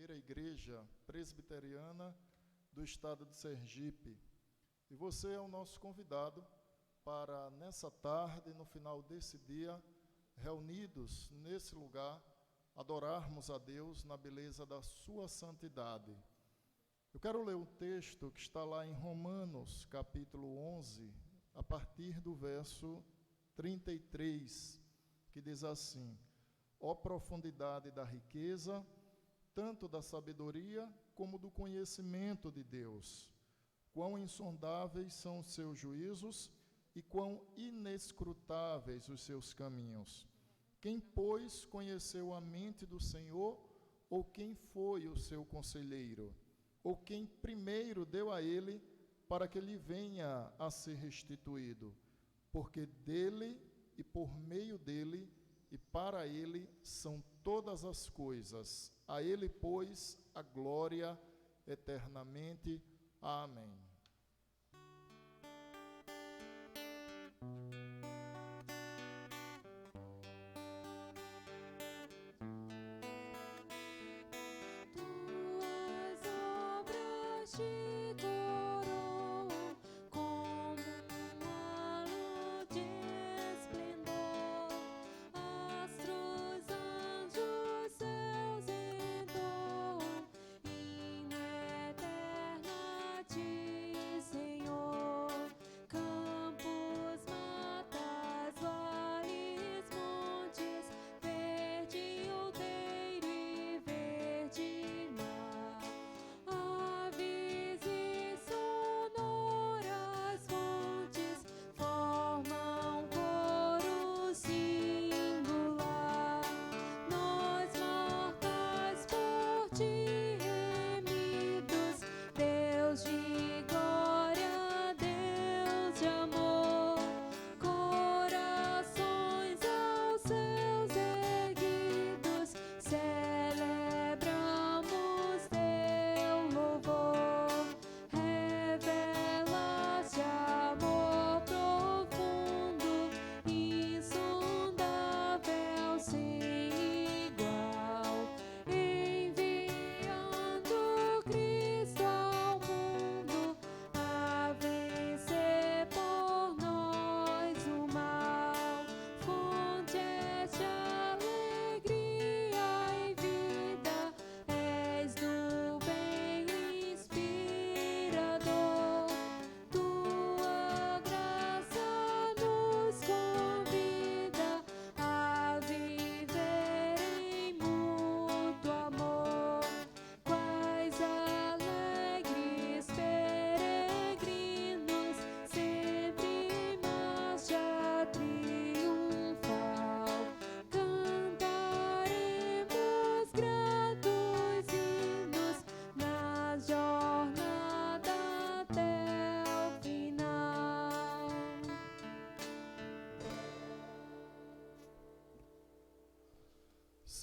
primeira igreja presbiteriana do estado de Sergipe. E você é o nosso convidado para, nessa tarde, no final desse dia, reunidos nesse lugar, adorarmos a Deus na beleza da sua santidade. Eu quero ler um texto que está lá em Romanos, capítulo 11, a partir do verso 33, que diz assim: ó profundidade da riqueza, tanto da sabedoria como do conhecimento de Deus. Quão insondáveis são os seus juízos e quão inescrutáveis os seus caminhos. Quem, pois, conheceu a mente do Senhor, ou quem foi o seu conselheiro? Ou quem primeiro deu a ele para que lhe venha a ser restituído? Porque dele e por meio dele e para ele são todas as coisas. A ele, pois, a glória eternamente. Amém.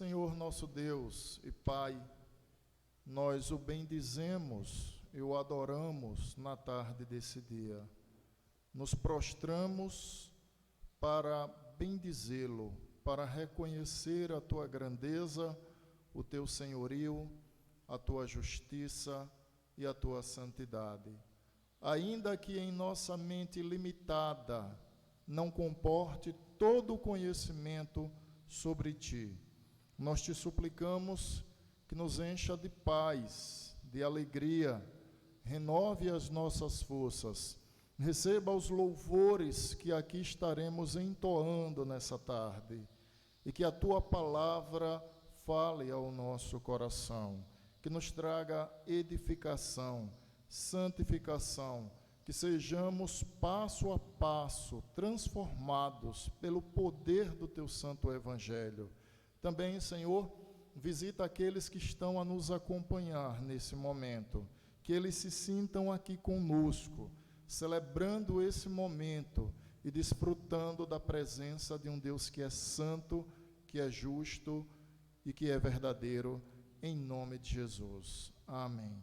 Senhor nosso Deus e Pai, nós o bendizemos e o adoramos na tarde desse dia. Nos prostramos para bendizê-lo, para reconhecer a tua grandeza, o teu senhorio, a tua justiça e a tua santidade. Ainda que em nossa mente limitada não comporte todo o conhecimento sobre ti, nós te suplicamos que nos encha de paz, de alegria, renove as nossas forças, receba os louvores que aqui estaremos entoando nessa tarde, e que a tua palavra fale ao nosso coração, que nos traga edificação, santificação, que sejamos passo a passo transformados pelo poder do teu santo evangelho. Também, Senhor, visita aqueles que estão a nos acompanhar nesse momento, que eles se sintam aqui conosco, celebrando esse momento e desfrutando da presença de um Deus que é santo, que é justo e que é verdadeiro, em nome de Jesus. Amém.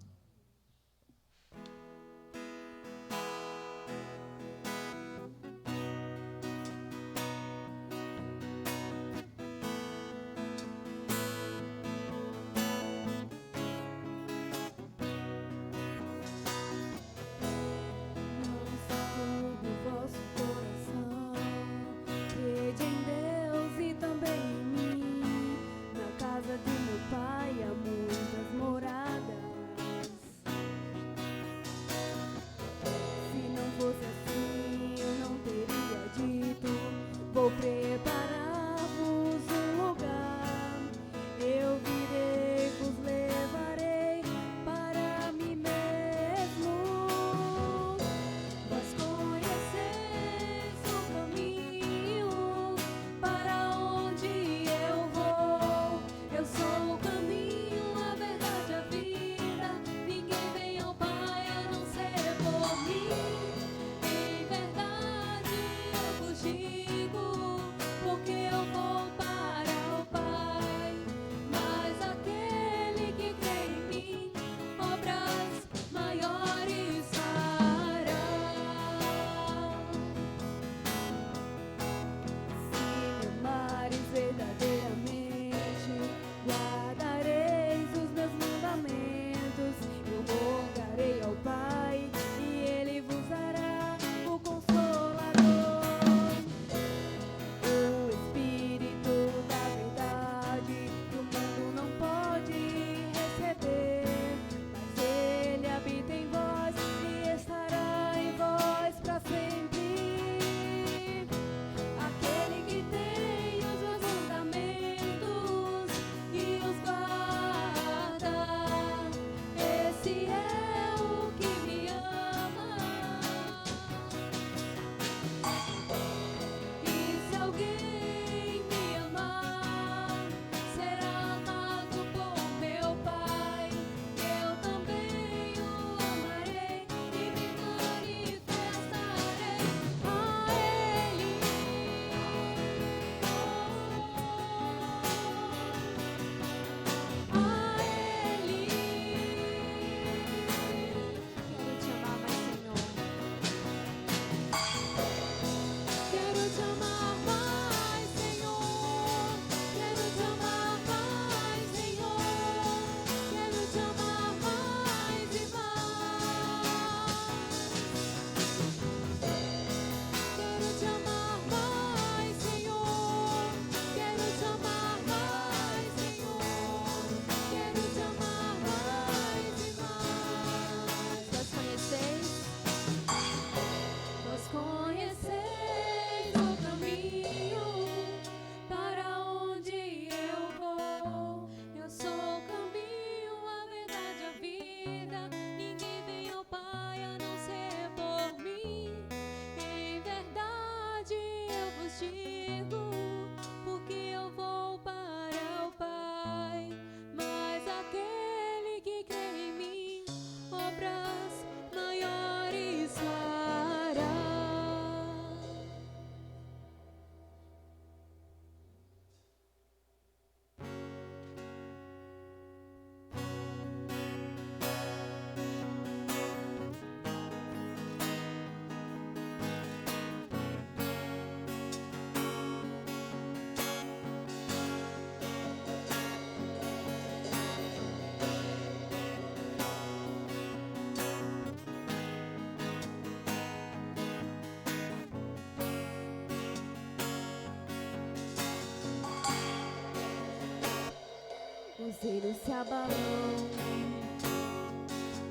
reinos se abalam,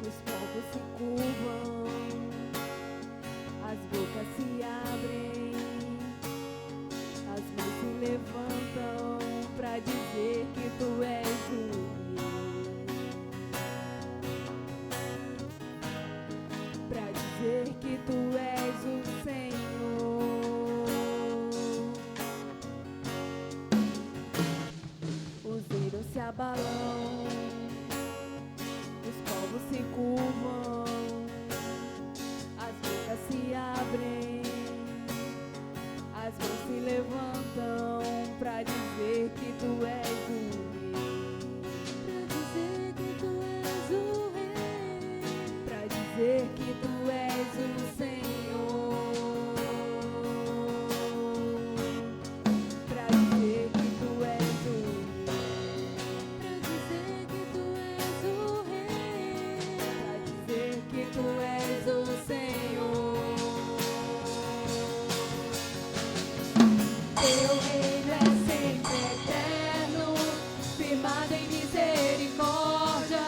os povos se curvam, as bocas se abrem, as mãos se levantam pra dizer que tu és o rei, pra dizer que tu és o Senhor. Os reinos se abalam, os povos se curvam, as bocas se abrem, as mãos se levantam pra dizer que tu és o rei, pra dizer que tu és o rei, pra dizer que tu és o Senhor, pra dizer que tu és o rei, pra dizer que tu és o rei, pra dizer que tu és o Senhor. Teu reino é sempre eterno, firmado em misericórdia,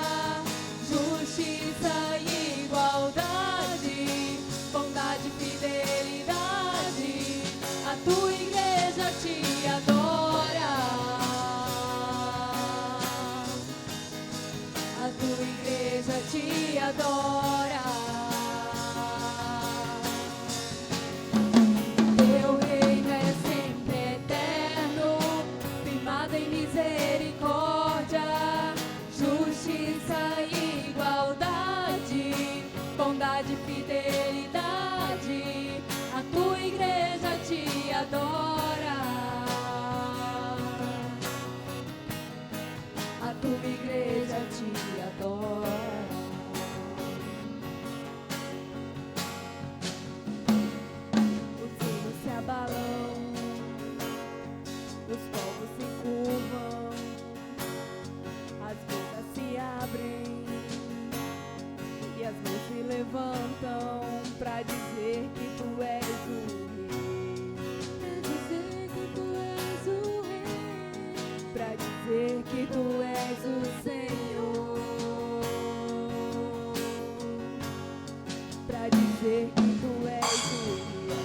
justiça e igualdade, bondade e fidelidade. A tua igreja te adora, a tua igreja te adora. Teu reino é sempre eterno, firmado em misericórdia, justiça e igualdade, bondade e fidelidade. A tua igreja te adora, a tua igreja te adora. Os reinos se abalam, os povos se curvam, as bocas se abrem e as mãos se levantam pra dizer que tu és o rei, pra dizer que tu és o rei, pra dizer que tu és o Senhor, pra dizer que tu és o rei,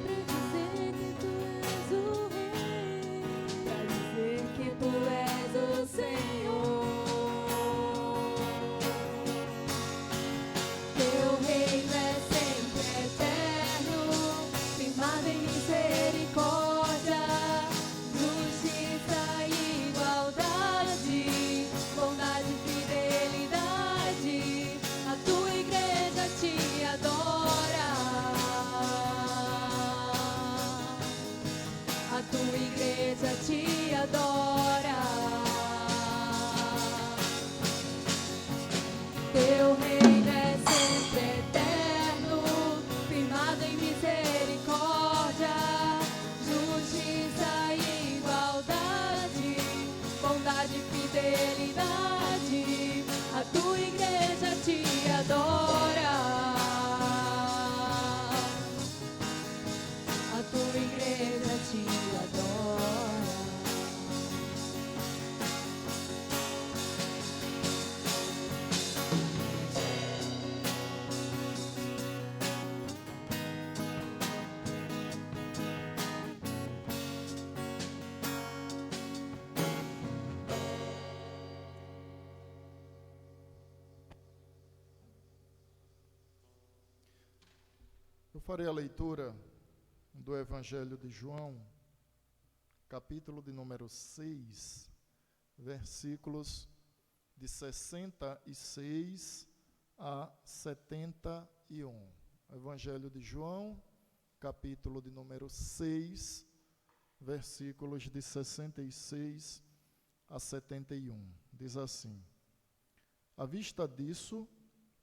pra dizer que tu és o rei, pra dizer que tu és o Senhor. Teu reino é sempre eterno, firmado em misericórdia, justiça e igualdade, bondade e fidelidade. A tua igreja te adora, a tua igreja te adora. Teu reino é sempre eterno, firmado em misericórdia, justiça e igualdade, bondade e fidelidade. A tua igreja te adora, a tua igreja te adora. Eu farei a leitura do Evangelho de João, capítulo de número 6, versículos de 66 a 71. Evangelho de João, capítulo de número 6, versículos de 66 a 71. Diz assim: À vista disso,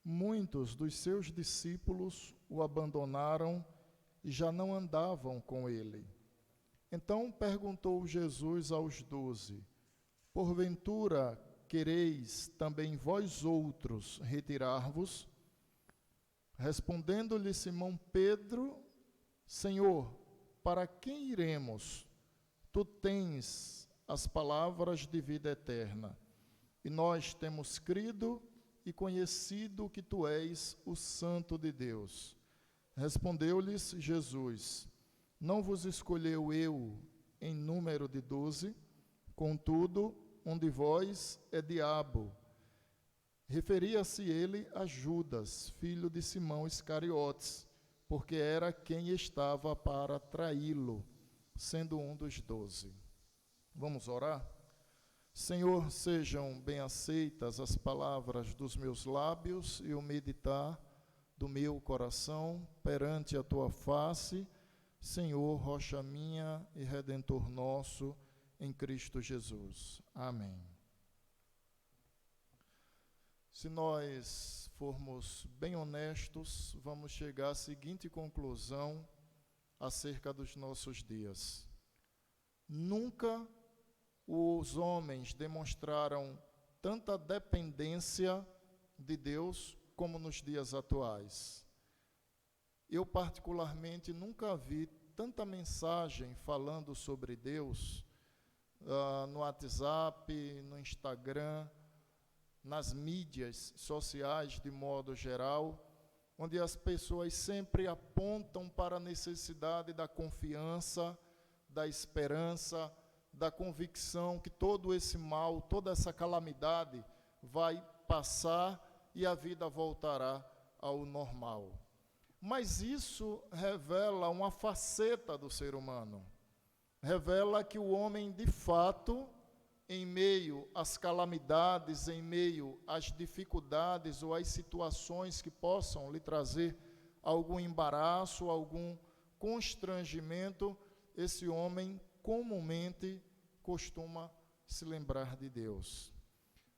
muitos dos seus discípulos o abandonaram e já não andavam com ele. Então perguntou Jesus aos 12: Porventura quereis também vós outros retirar-vos? Respondendo-lhe Simão Pedro: Senhor, para quem iremos? Tu tens as palavras de vida eterna. E nós temos crido e conhecido que tu és o Santo de Deus. Respondeu-lhes Jesus: Não vos escolheu eu em número de 12? Contudo, um de vós é diabo. Referia-se ele a Judas, filho de Simão Iscariotes, porque era quem estava para traí-lo, sendo um dos 12. Vamos orar? Senhor, sejam bem aceitas as palavras dos meus lábios e o meditar do meu coração perante a tua face, Senhor, rocha minha e Redentor nosso, em Cristo Jesus. Amém. Se nós formos bem honestos, vamos chegar à seguinte conclusão acerca dos nossos dias. Nunca os homens demonstraram tanta dependência de Deus como nos dias atuais. Eu, particularmente, nunca vi tanta mensagem falando sobre Deus no WhatsApp, no Instagram, nas mídias sociais de modo geral, onde as pessoas sempre apontam para a necessidade da confiança, da esperança, da convicção que todo esse mal, toda essa calamidade vai passar e a vida voltará ao normal. Mas isso revela uma faceta do ser humano. Revela que o homem, de fato, em meio às calamidades, em meio às dificuldades ou às situações que possam lhe trazer algum embaraço, algum constrangimento, esse homem comumente costuma se lembrar de Deus.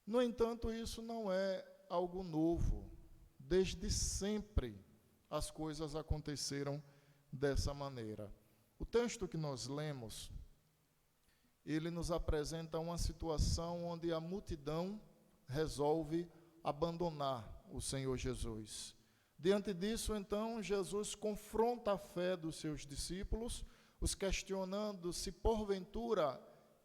No entanto, isso não é algo novo. Desde sempre as coisas aconteceram dessa maneira. O texto que nós lemos, ele nos apresenta uma situação onde a multidão resolve abandonar o Senhor Jesus. Diante disso, então, Jesus confronta a fé dos seus discípulos, os questionando se porventura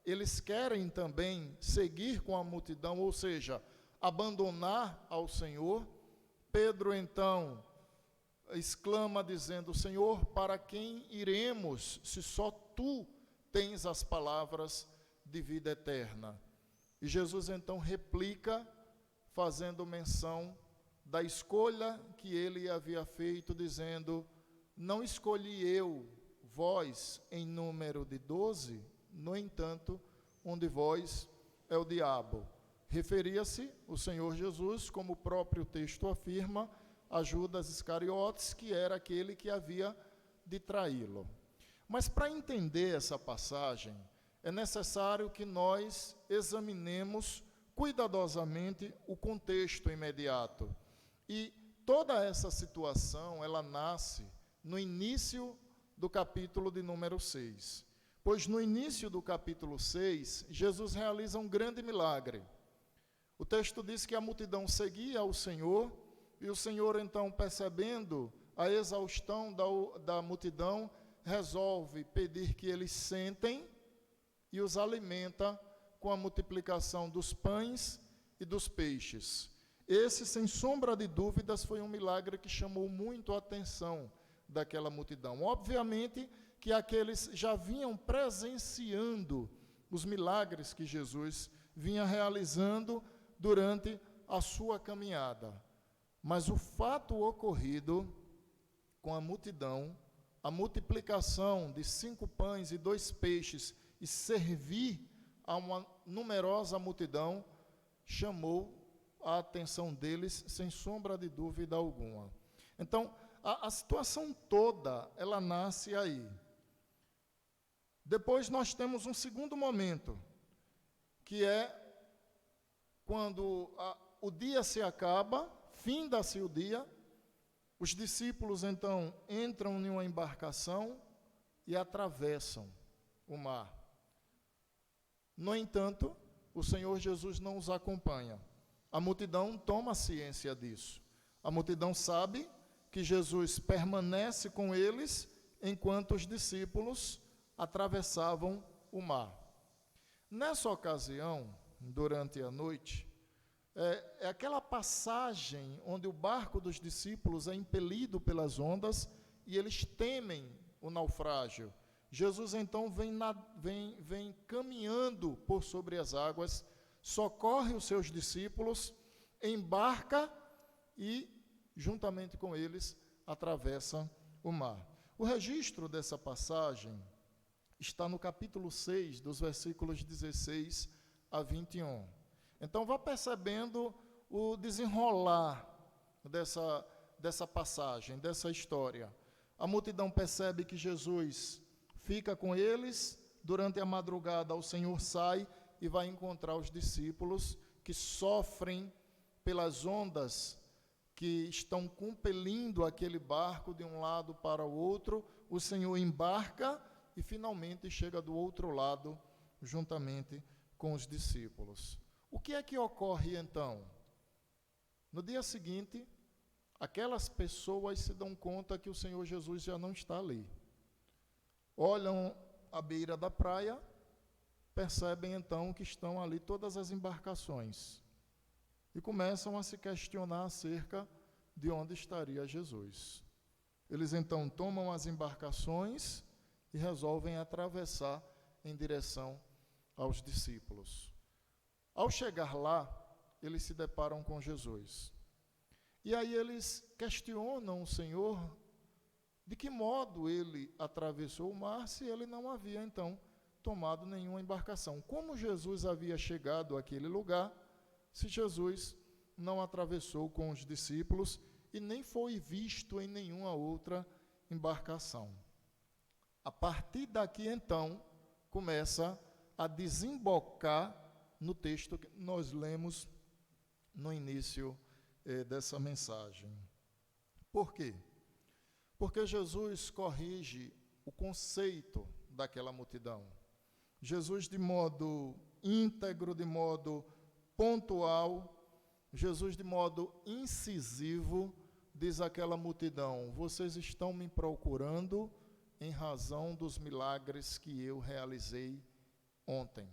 eles querem também seguir com a multidão, ou seja, abandonar ao Senhor. Pedro, então, exclama dizendo: Senhor, para quem iremos, se só tu tens as palavras de vida eterna? E Jesus então replica, fazendo menção da escolha que ele havia feito, dizendo: não escolhi eu vós em número de 12, no entanto, um de vós é o diabo. Referia-se o Senhor Jesus, como o próprio texto afirma, a Judas Iscariotes, que era aquele que havia de traí-lo. Mas para entender essa passagem, é necessário que nós examinemos cuidadosamente o contexto imediato. E toda essa situação, ela nasce no início do capítulo de número 6. Pois no início do capítulo 6, Jesus realiza um grande milagre. O texto diz que a multidão seguia ao Senhor, e o Senhor, então, percebendo a exaustão da multidão, resolve pedir que eles sentem e os alimenta com a multiplicação dos pães e dos peixes. Esse, sem sombra de dúvidas, foi um milagre que chamou muito a atenção daquela multidão. Obviamente que aqueles já vinham presenciando os milagres que Jesus vinha realizando durante a sua caminhada. Mas o fato ocorrido com a multidão, a multiplicação de 5 pães e 2 peixes e servir a uma numerosa multidão, chamou a atenção deles sem sombra de dúvida alguma. Então, a situação toda, ela nasce aí. Depois nós temos um segundo momento, que é quando o dia se acaba, finda-se o dia, os discípulos então entram em uma embarcação e atravessam o mar. No entanto, o Senhor Jesus não os acompanha. A multidão toma ciência disso. A multidão sabe que Jesus permanece com eles enquanto os discípulos atravessavam o mar. Nessa ocasião, durante a noite, é aquela passagem onde o barco dos discípulos é impelido pelas ondas e eles temem o naufrágio. Jesus então vem caminhando por sobre as águas, socorre os seus discípulos, embarca e, juntamente com eles, atravessa o mar. O registro dessa passagem está no capítulo 6, dos versículos 16 a 21. Então, vá percebendo o desenrolar dessa passagem, dessa história. A multidão percebe que Jesus fica com eles. Durante a madrugada, o Senhor sai e vai encontrar os discípulos que sofrem pelas ondas que estão compelindo aquele barco de um lado para o outro. O Senhor embarca e finalmente chega do outro lado, juntamente com os discípulos. O que é que ocorre então? No dia seguinte, aquelas pessoas se dão conta que o Senhor Jesus já não está ali. Olham à beira da praia, percebem então que estão ali todas as embarcações e começam a se questionar acerca de onde estaria Jesus. Eles então tomam as embarcações e resolvem atravessar em direção aos discípulos. Ao chegar lá, eles se deparam com Jesus. E aí eles questionam o Senhor de que modo ele atravessou o mar se ele não havia então tomado nenhuma embarcação. Como Jesus havia chegado àquele lugar se Jesus não atravessou com os discípulos e nem foi visto em nenhuma outra embarcação? A partir daqui, então, começa a desembocar no texto que nós lemos no início dessa mensagem. Por quê? Porque Jesus corrige o conceito daquela multidão. Jesus, de modo íntegro, de modo pontual, Jesus, de modo incisivo, diz àquela multidão: vocês estão me procurando em razão dos milagres que eu realizei ontem.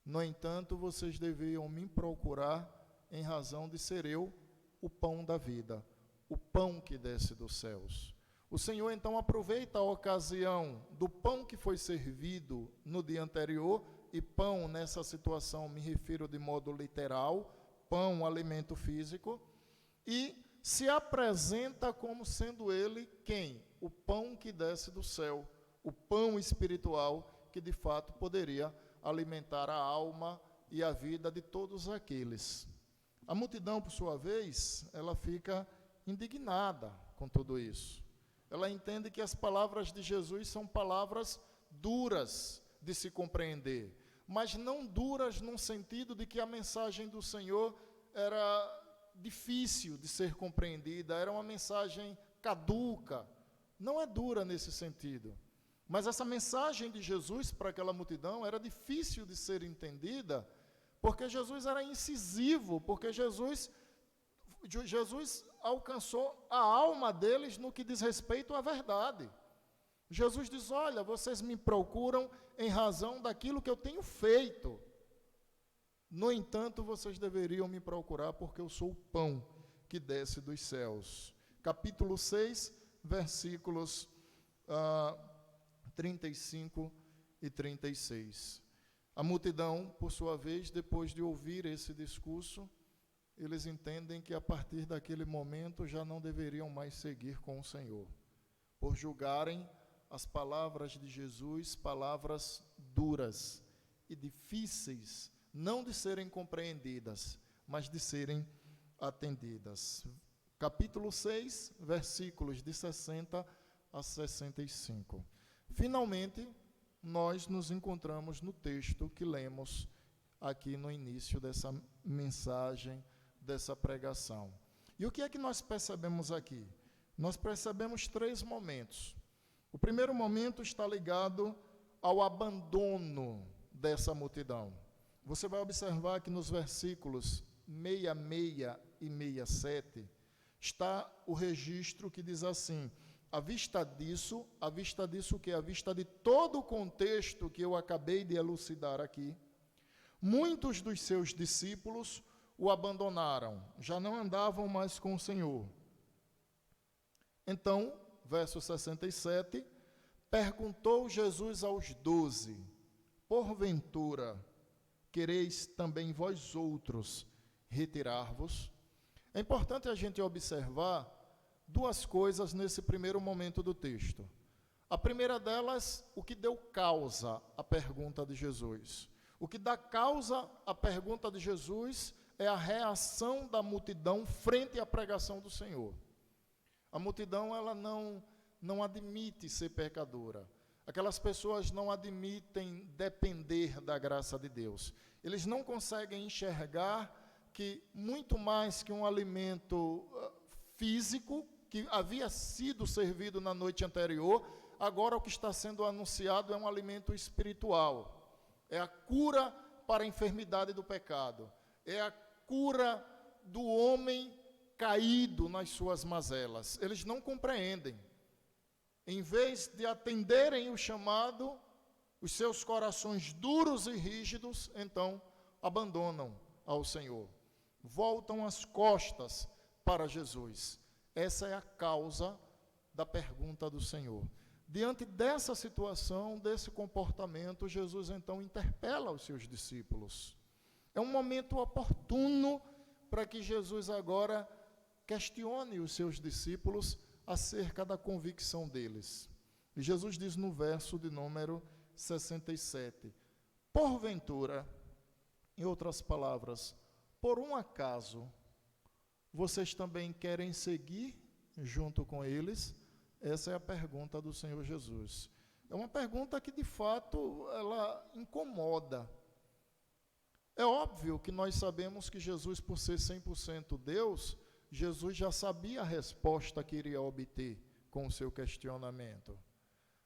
No entanto, vocês deveriam me procurar em razão de ser eu o pão da vida, o pão que desce dos céus. O Senhor então aproveita a ocasião do pão que foi servido no dia anterior, e pão nessa situação me refiro de modo literal, pão, alimento físico, e se apresenta como sendo ele quem? O pão que desce do céu, o pão espiritual que de fato poderia alimentar a alma e a vida de todos aqueles. A multidão, por sua vez, ela fica indignada com tudo isso. Ela entende que as palavras de Jesus são palavras duras de se compreender, mas não duras num sentido de que a mensagem do Senhor era difícil de ser compreendida, era uma mensagem caduca. Não é dura nesse sentido. Mas essa mensagem de Jesus para aquela multidão era difícil de ser entendida, porque Jesus era incisivo, porque Jesus alcançou a alma deles no que diz respeito à verdade. Jesus diz: olha, vocês me procuram em razão daquilo que eu tenho feito. No entanto, vocês deveriam me procurar porque eu sou o pão que desce dos céus. Capítulo 6, versículos 35 e 36. A multidão, por sua vez, depois de ouvir esse discurso, eles entendem que a partir daquele momento já não deveriam mais seguir com o Senhor, por julgarem as palavras de Jesus palavras duras e difíceis, não de serem compreendidas, mas de serem atendidas. Capítulo 6, versículos de 60 a 65. Finalmente, nós nos encontramos no texto que lemos aqui no início dessa mensagem, dessa pregação. E o que é que nós percebemos aqui? Nós percebemos 3 momentos. O primeiro momento está ligado ao abandono dessa multidão. Você vai observar que nos versículos 66 e 67 está o registro que diz assim: À vista disso o quê? À vista de todo o contexto que eu acabei de elucidar aqui, muitos dos seus discípulos o abandonaram, já não andavam mais com o Senhor. Então, verso 67, perguntou Jesus aos 12, porventura, quereis também vós outros retirar-vos? É importante a gente observar duas coisas nesse primeiro momento do texto. A primeira delas, o que deu causa à pergunta de Jesus. O que dá causa à pergunta de Jesus é a reação da multidão frente à pregação do Senhor. A multidão, ela não admite ser pecadora. Aquelas pessoas não admitem depender da graça de Deus. Eles não conseguem enxergar que muito mais que um alimento físico, que havia sido servido na noite anterior, agora o que está sendo anunciado é um alimento espiritual. É a cura para a enfermidade do pecado. É a cura do homem caído nas suas mazelas. Eles não compreendem. Em vez de atenderem o chamado, os seus corações duros e rígidos, então, abandonam ao Senhor. Voltam as costas para Jesus. Essa é a causa da pergunta do Senhor. Diante dessa situação, desse comportamento, Jesus então interpela os seus discípulos. É um momento oportuno para que Jesus agora questione os seus discípulos acerca da convicção deles. E Jesus diz no verso de número 67, porventura, em outras palavras, por um acaso, vocês também querem seguir junto com eles? Essa é a pergunta do Senhor Jesus. É uma pergunta que, de fato, ela incomoda. É óbvio que nós sabemos que Jesus, por ser 100% Deus, Jesus já sabia a resposta que iria obter com o seu questionamento.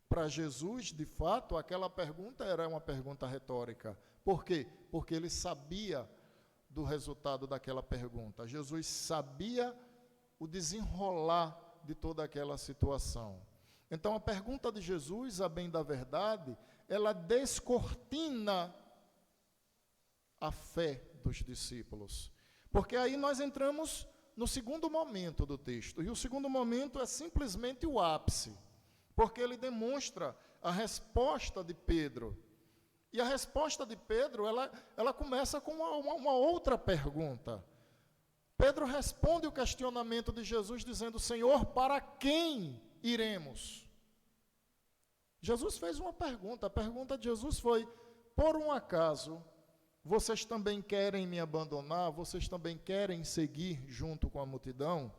Para Jesus, de fato, aquela pergunta era uma pergunta retórica. Por quê? Porque ele sabia do resultado daquela pergunta. Jesus sabia o desenrolar de toda aquela situação. Então, a pergunta de Jesus, a bem da verdade, ela descortina a fé dos discípulos. Porque aí nós entramos no segundo momento do texto. E o segundo momento é simplesmente o ápice. Porque ele demonstra a resposta de Pedro. E a resposta de Pedro, ela começa com uma outra pergunta. Pedro responde o questionamento de Jesus dizendo, Senhor, para quem iremos? Jesus fez uma pergunta. A pergunta de Jesus foi, por um acaso, vocês também querem me abandonar? Vocês também querem seguir junto com a multidão?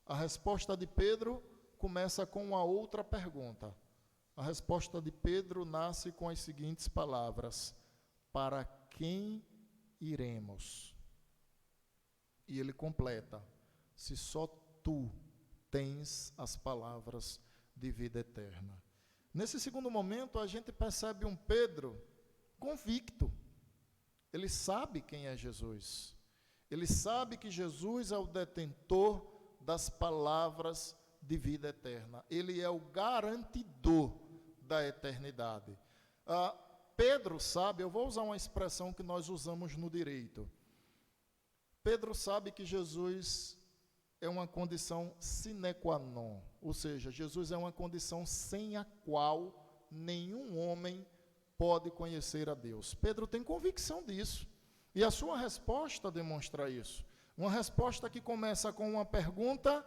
A resposta de Pedro começa com uma outra pergunta. A resposta de Pedro nasce com as seguintes palavras, para quem iremos? E ele completa, se só tu tens as palavras de vida eterna. Nesse segundo momento, a gente percebe um Pedro convicto. Ele sabe quem é Jesus. Ele sabe que Jesus é o detentor das palavras de vida eterna. Ele é o garantidor da eternidade. Pedro sabe, eu vou usar uma expressão que nós usamos no direito. Pedro sabe que Jesus é uma condição sine qua non, ou seja, Jesus é uma condição sem a qual nenhum homem pode conhecer a Deus. Pedro tem convicção disso, e a sua resposta demonstra isso. Uma resposta que começa com uma pergunta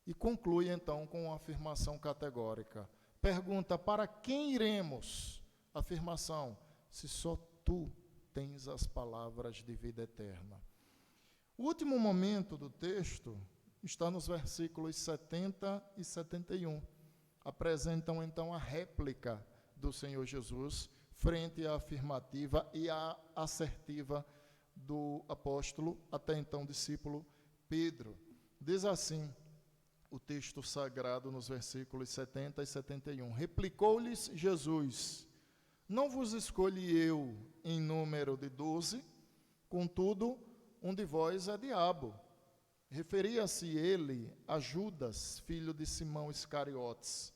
e conclui então com uma afirmação categórica. Pergunta, para quem iremos? Afirmação, se só tu tens as palavras de vida eterna. O último momento do texto está nos versículos 70 e 71. Apresentam então a réplica do Senhor Jesus frente à afirmativa e à assertiva do apóstolo, até então discípulo Pedro. Diz assim o texto sagrado nos versículos 70 e 71. Replicou-lhes Jesus, não vos escolhi eu em número de 12, contudo, um de vós é diabo. referia-se ele a Judas, filho de Simão Iscariotes,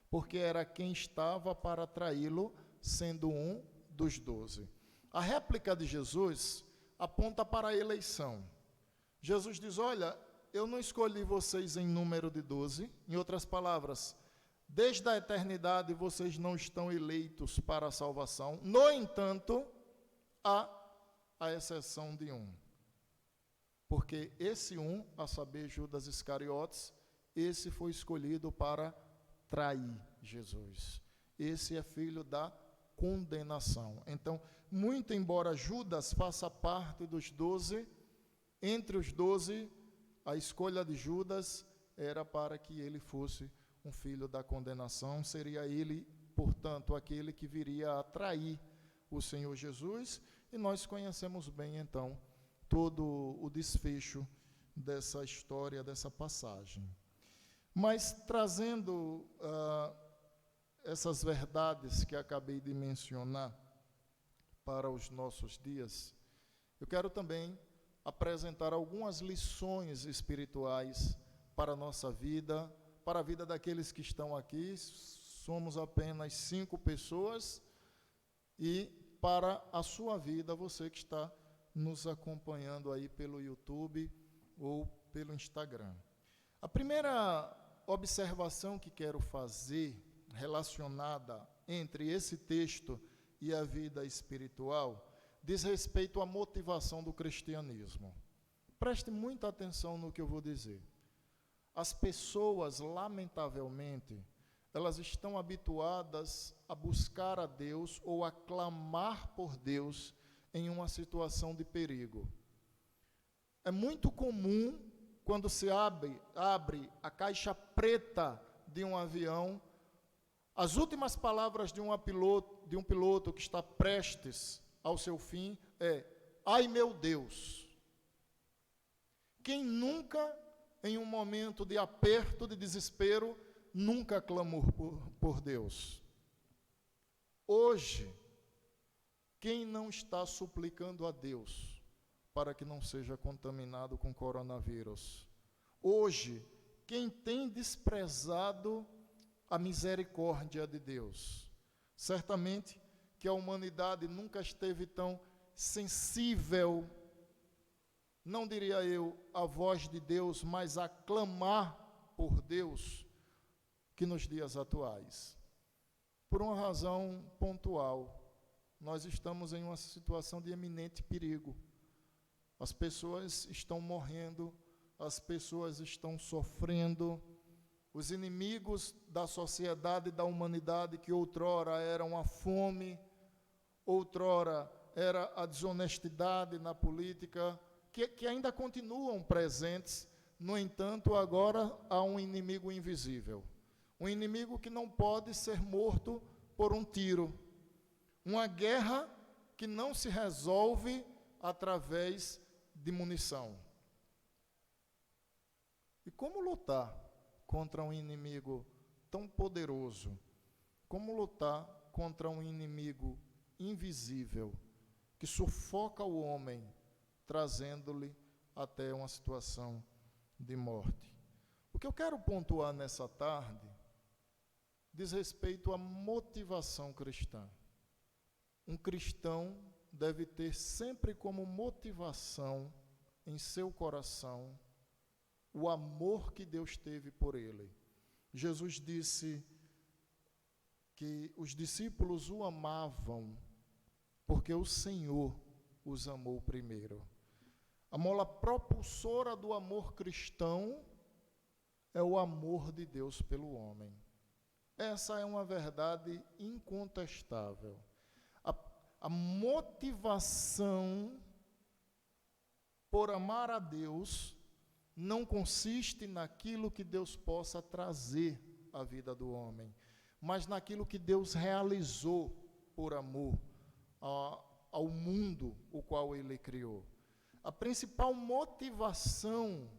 porque era quem estava para traí-lo, sendo um dos 12. A réplica de Jesus aponta para a eleição. Jesus diz: olha, eu não escolhi vocês em número de 12, em outras palavras, desde a eternidade vocês não estão eleitos para a salvação. No entanto, há a exceção de um. Porque esse um, a saber, Judas Iscariotes, esse foi escolhido para trair Jesus. Esse é filho da condenação. Então, muito embora Judas faça parte dos 12, entre os 12, a escolha de Judas era para que ele fosse um filho da condenação. Seria ele, portanto, aquele que viria a trair o Senhor Jesus. E nós conhecemos bem, então, todo o desfecho dessa história, dessa passagem. Mas trazendo essas verdades que acabei de mencionar para os nossos dias, eu quero também apresentar algumas lições espirituais para a nossa vida, para a vida daqueles que estão aqui. Somos apenas 5 pessoas, e para a sua vida, você que está nos acompanhando aí pelo YouTube ou pelo Instagram. A primeira observação que quero fazer relacionada entre esse texto e a vida espiritual diz respeito à motivação do cristianismo. Preste muita atenção no que eu vou dizer. As pessoas, lamentavelmente, elas estão habituadas a buscar a Deus ou a clamar por Deus em uma situação de perigo. É muito comum, quando se abre a caixa preta de um avião, as últimas palavras de um piloto que está prestes ao seu fim é: ai meu Deus. Quem nunca, em um momento de aperto, de desespero, nunca clamou por Deus? Hoje, quem não está suplicando a Deus para que não seja contaminado com coronavírus? Hoje, quem tem desprezado a misericórdia de Deus? Certamente que a humanidade nunca esteve tão sensível, não diria eu à voz de Deus, mas a clamar por Deus, que nos dias atuais. Por uma razão pontual, nós estamos em uma situação de eminente perigo. As pessoas estão morrendo, as pessoas estão sofrendo. Os inimigos da sociedade e da humanidade, que outrora eram a fome, outrora era a desonestidade na política, que ainda continuam presentes. No entanto, agora há um inimigo invisível. Um inimigo que não pode ser morto por um tiro. Uma guerra que não se resolve através de munição. E como lutar contra um inimigo tão poderoso? Como lutar contra um inimigo invisível que sufoca o homem, trazendo-lhe até uma situação de morte? O que eu quero pontuar nessa tarde diz respeito à motivação cristã. Um cristão deve ter sempre como motivação em seu coração o amor que Deus teve por ele. Jesus disse que os discípulos o amavam porque o Senhor os amou primeiro. A mola propulsora do amor cristão é o amor de Deus pelo homem. Essa é uma verdade incontestável. A motivação por amar a Deus não consiste naquilo que Deus possa trazer à vida do homem, mas naquilo que Deus realizou por amor ao mundo o qual Ele criou. A principal motivação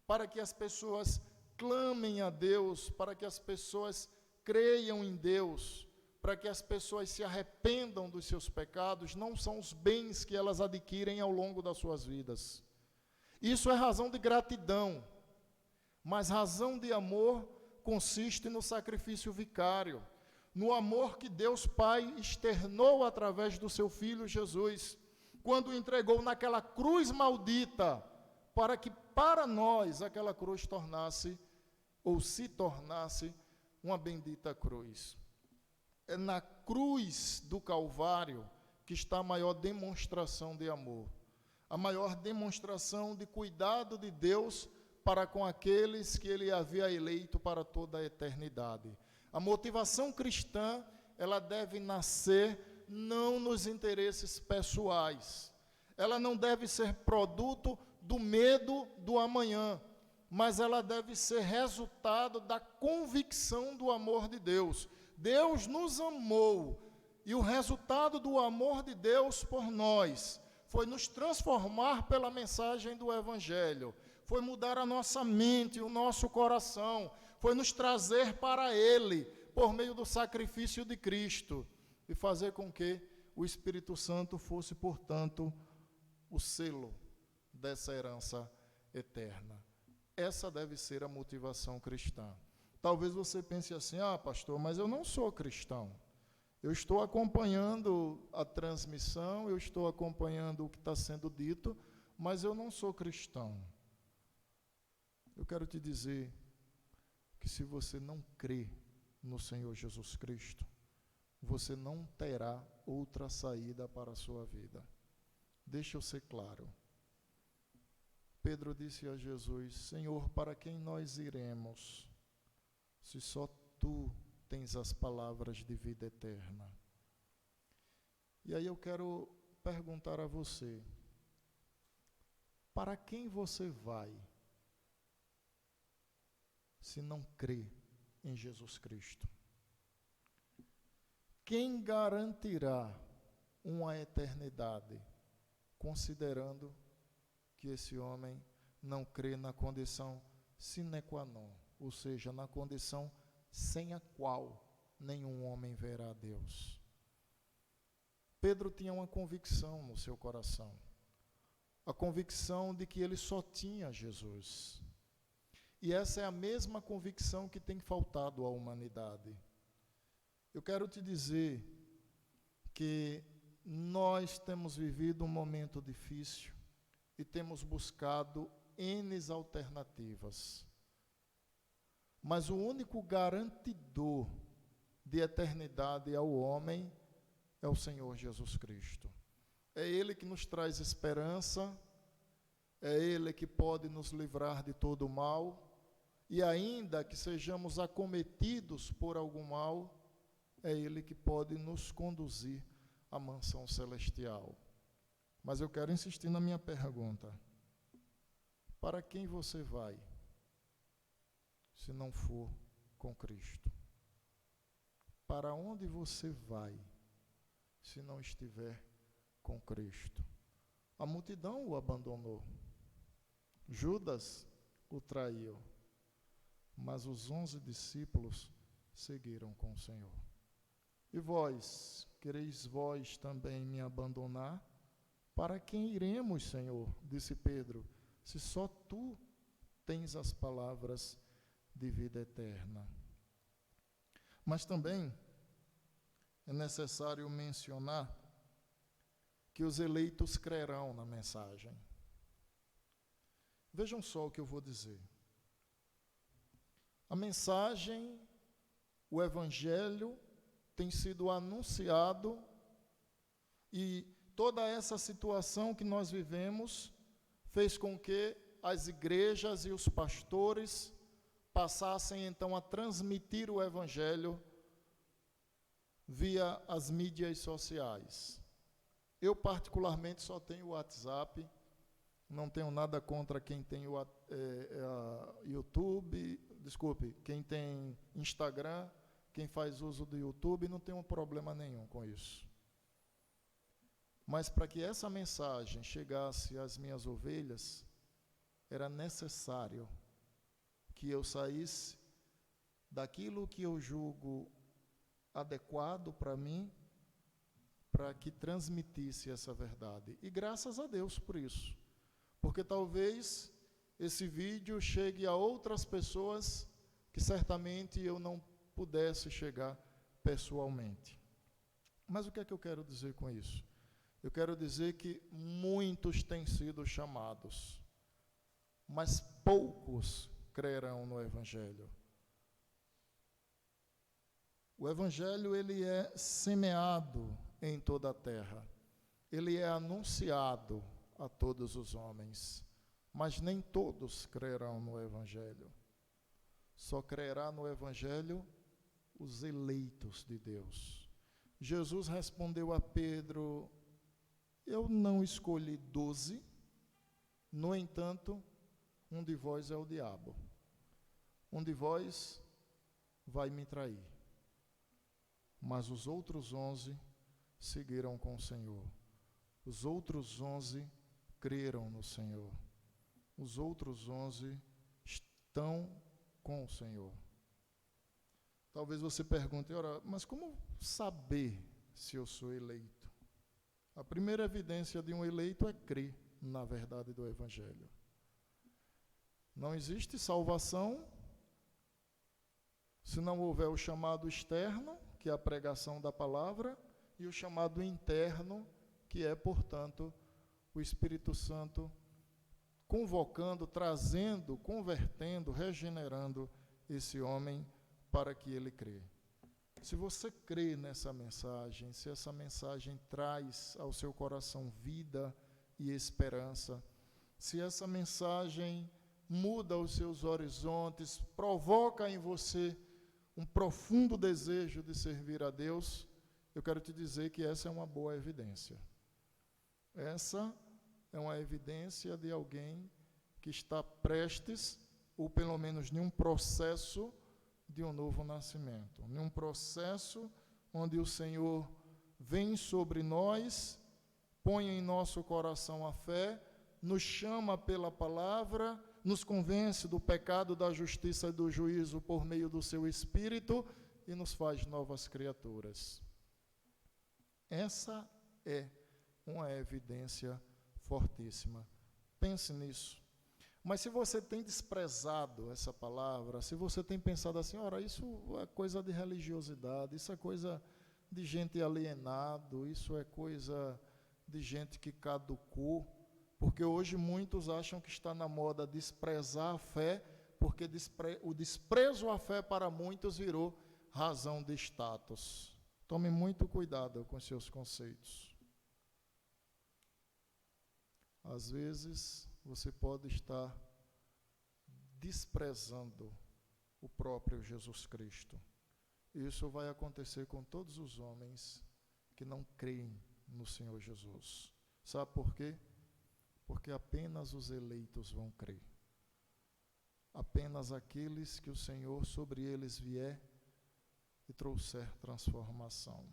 para que as pessoas clamem a Deus, para que as pessoas creiam em Deus, para que as pessoas se arrependam dos seus pecados, não são os bens que elas adquirem ao longo das suas vidas. Isso é razão de gratidão, mas razão de amor consiste no sacrifício vicário, no amor que Deus Pai externou através do seu Filho Jesus, quando o entregou naquela cruz maldita, para que para nós aquela cruz tornasse, ou se tornasse, uma bendita cruz. É na cruz do Calvário que está a maior demonstração de amor, a maior demonstração de cuidado de Deus para com aqueles que Ele havia eleito para toda a eternidade. A motivação cristã, ela deve nascer não nos interesses pessoais. Ela não deve ser produto do medo do amanhã, mas ela deve ser resultado da convicção do amor de Deus. Deus nos amou, e o resultado do amor de Deus por nós foi nos transformar pela mensagem do Evangelho, foi mudar a nossa mente, o nosso coração, foi nos trazer para Ele, por meio do sacrifício de Cristo, e fazer com que o Espírito Santo fosse, portanto, o selo dessa herança eterna. Essa deve ser a motivação cristã. Talvez você pense assim, pastor, mas eu não sou cristão. Eu estou acompanhando a transmissão, eu estou acompanhando o que está sendo dito, mas eu não sou cristão. Eu quero te dizer que se você não crê no Senhor Jesus Cristo, você não terá outra saída para a sua vida. Deixa eu ser claro. Pedro disse a Jesus, Senhor, para quem nós iremos, se só Tu tens as palavras de vida eterna? E aí eu quero perguntar a você, para quem você vai, se não crê em Jesus Cristo? Quem garantirá uma eternidade, considerando que esse homem não crê na condição sine qua non, ou seja, na condição sem a qual nenhum homem verá a Deus? Pedro tinha uma convicção no seu coração, a convicção de que ele só tinha Jesus. E essa é a mesma convicção que tem faltado à humanidade. Eu quero te dizer que nós temos vivido um momento difícil e temos buscado N alternativas. Mas o único garantidor de eternidade ao homem é o Senhor Jesus Cristo. É Ele que nos traz esperança, é Ele que pode nos livrar de todo o mal, e ainda que sejamos acometidos por algum mal, é Ele que pode nos conduzir à mansão celestial. Mas eu quero insistir na minha pergunta. Para quem você vai, se não for com Cristo? Para onde você vai, se não estiver com Cristo? A multidão o abandonou. Judas o traiu. Mas os 11 discípulos seguiram com o Senhor. E vós, quereis vós também me abandonar? Para quem iremos, Senhor? Disse Pedro, se só Tu tens as palavras de vida eterna. Mas também é necessário mencionar que os eleitos crerão na mensagem. Vejam só o que eu vou dizer. A mensagem, o Evangelho, tem sido anunciado e toda essa situação que nós vivemos fez com que as igrejas e os pastores passassem então a transmitir o Evangelho via as mídias sociais. Eu particularmente só tenho o WhatsApp, não tenho nada contra quem tem o YouTube, quem tem Instagram, quem faz uso do YouTube, não tem um problema nenhum com isso. Mas para que essa mensagem chegasse às minhas ovelhas, era necessário que eu saísse daquilo que eu julgo adequado para mim, para que transmitisse essa verdade. E graças a Deus por isso. porque talvez esse vídeo chegue a outras pessoas que certamente eu não pudesse chegar pessoalmente. Mas o que é que eu quero dizer com isso? Eu quero dizer que muitos têm sido chamados, mas poucos crerão no Evangelho. O Evangelho, ele é semeado em toda a terra. Ele é anunciado a todos os homens, mas nem todos crerão no Evangelho. Só crerá no Evangelho os eleitos de Deus. Jesus respondeu a Pedro: eu não escolhi 12, no entanto, um de vós é o diabo. Um de vós vai me trair. Mas os outros 11 seguiram com o Senhor. Os outros 11 creram no Senhor. Os outros 11 estão com o Senhor. Talvez você pergunte, ora, mas como saber se eu sou eleito? A primeira evidência de um eleito é crer na verdade do Evangelho. Não existe salvação se não houver o chamado externo, que é a pregação da palavra, e o chamado interno, que é, portanto, o Espírito Santo convocando, trazendo, convertendo, regenerando esse homem para que ele crê. Se você crê nessa mensagem, se essa mensagem traz ao seu coração vida e esperança, se essa mensagem muda os seus horizontes, provoca em você um profundo desejo de servir a Deus, eu quero te dizer que essa é uma boa evidência. Essa é uma evidência de alguém que está prestes, ou pelo menos em um processo de um novo nascimento, em um processo onde o Senhor vem sobre nós, põe em nosso coração a fé, nos chama pela palavra, nos convence do pecado, da justiça e do juízo por meio do seu Espírito e nos faz novas criaturas. Essa é uma evidência fortíssima. Pense nisso. Mas se você tem desprezado essa palavra, se você tem pensado assim, ora, isso é coisa de religiosidade, isso é coisa de gente alienado, isso é coisa de gente que caducou, porque hoje muitos acham que está na moda desprezar a fé, porque o desprezo à fé para muitos virou razão de status. Tome muito cuidado com seus conceitos. Às vezes, você pode estar desprezando o próprio Jesus Cristo. Isso vai acontecer com todos os homens que não creem no Senhor Jesus. Sabe por quê? Porque apenas os eleitos vão crer. Apenas aqueles que o Senhor sobre eles vier e trouxer transformação.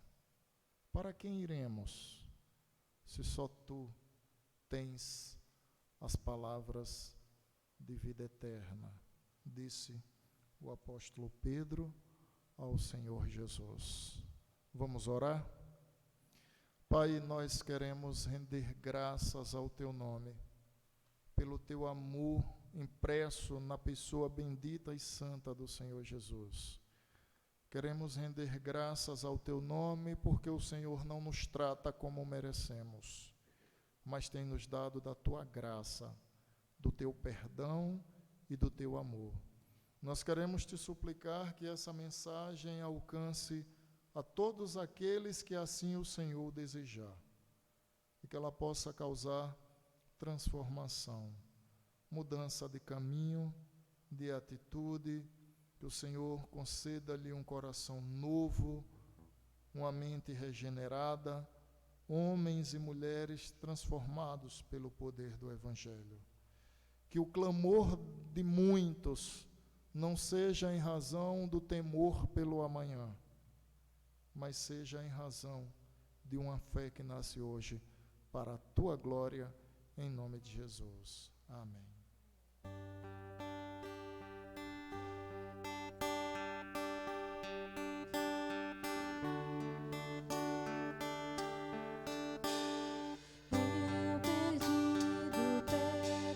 Para quem iremos, se só tu tens as palavras de vida eterna, disse o apóstolo Pedro ao Senhor Jesus. Vamos orar? Pai, nós queremos render graças ao teu nome, pelo teu amor impresso na pessoa bendita e santa do Senhor Jesus. Queremos render graças ao teu nome, porque o Senhor não nos trata como merecemos, mas tem nos dado da tua graça, do teu perdão e do teu amor. Nós queremos te suplicar que essa mensagem alcance a todos aqueles que assim o Senhor desejar, e que ela possa causar transformação, mudança de caminho, de atitude, que o Senhor conceda-lhe um coração novo, uma mente regenerada, homens e mulheres transformados pelo poder do Evangelho. Que o clamor de muitos não seja em razão do temor pelo amanhã, mas seja em razão de uma fé que nasce hoje para a tua glória, em nome de Jesus. Amém. Eu perdido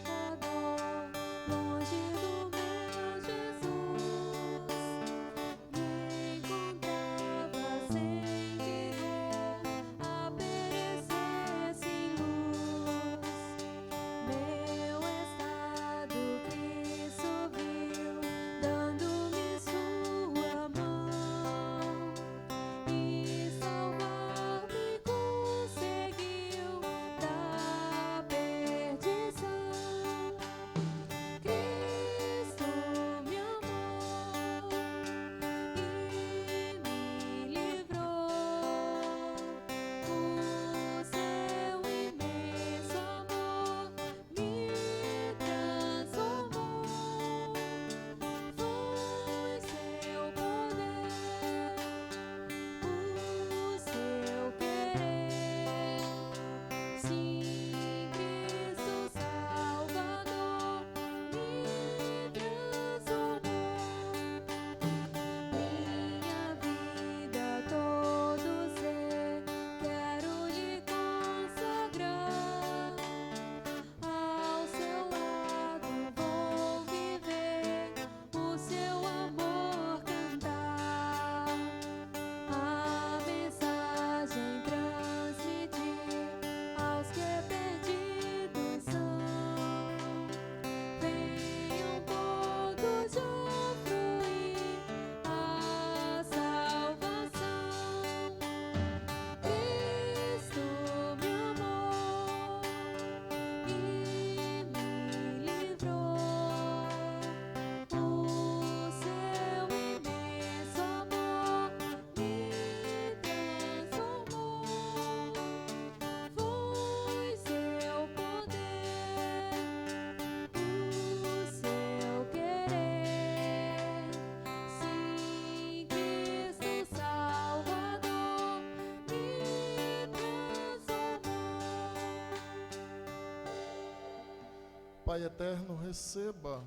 Pai eterno, receba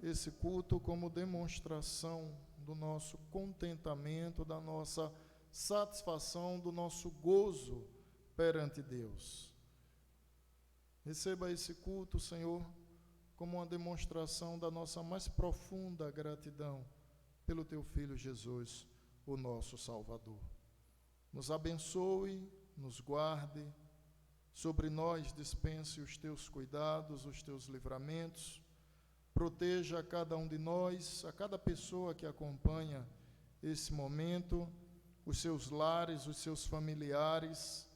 esse culto como demonstração do nosso contentamento, da nossa satisfação, do nosso gozo perante Deus. Receba esse culto, Senhor, como uma demonstração da nossa mais profunda gratidão pelo Teu Filho Jesus, o nosso Salvador. Nos abençoe, nos guarde, sobre nós dispense os Teus cuidados, os Teus livramentos, proteja a cada um de nós, a cada pessoa que acompanha esse momento, os seus lares, os seus familiares,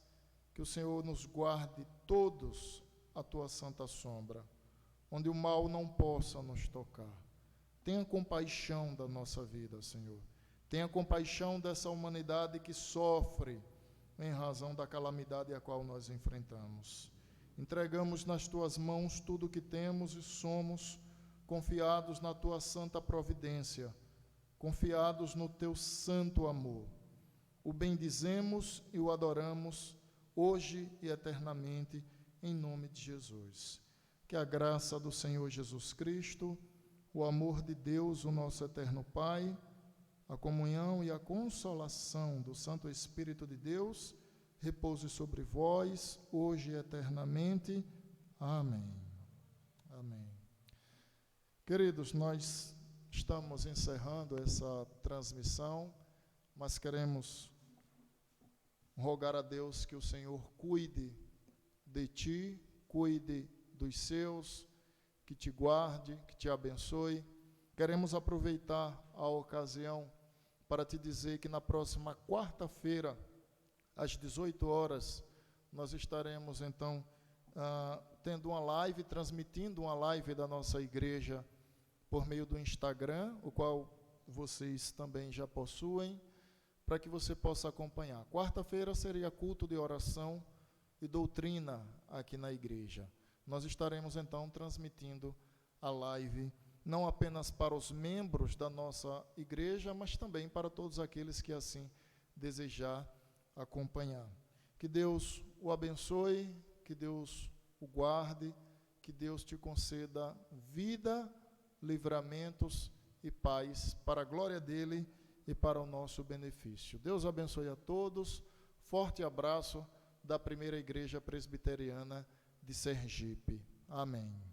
que o Senhor nos guarde todos a Tua santa sombra, onde o mal não possa nos tocar. Tenha compaixão da nossa vida, Senhor. Tenha compaixão dessa humanidade que sofre em razão da calamidade a qual nós enfrentamos. Entregamos nas Tuas mãos tudo o que temos e somos, confiados na Tua santa providência, confiados no Teu santo amor. O bendizemos e o adoramos, hoje e eternamente, em nome de Jesus. Que a graça do Senhor Jesus Cristo, o amor de Deus, o nosso eterno Pai, a comunhão e a consolação do Santo Espírito de Deus, repouse sobre vós, hoje e eternamente. Amém. Amém. Queridos, nós estamos encerrando essa transmissão, mas queremos rogar a Deus que o Senhor cuide de ti, cuide dos seus, que te guarde, que te abençoe. Queremos aproveitar a ocasião para te dizer que na próxima quarta-feira, às 18 horas, nós estaremos, então, tendo uma live, transmitindo uma live da nossa igreja por meio do Instagram, o qual vocês também já possuem, para que você possa acompanhar. Quarta-feira seria culto de oração e doutrina aqui na igreja. Nós estaremos, então, transmitindo a live não apenas para os membros da nossa igreja, mas também para todos aqueles que assim desejar acompanhar. Que Deus o abençoe, que Deus o guarde, que Deus te conceda vida, livramentos e paz para a glória dele e para o nosso benefício. Deus abençoe a todos. Forte abraço da Primeira Igreja Presbiteriana de Sergipe. Amém.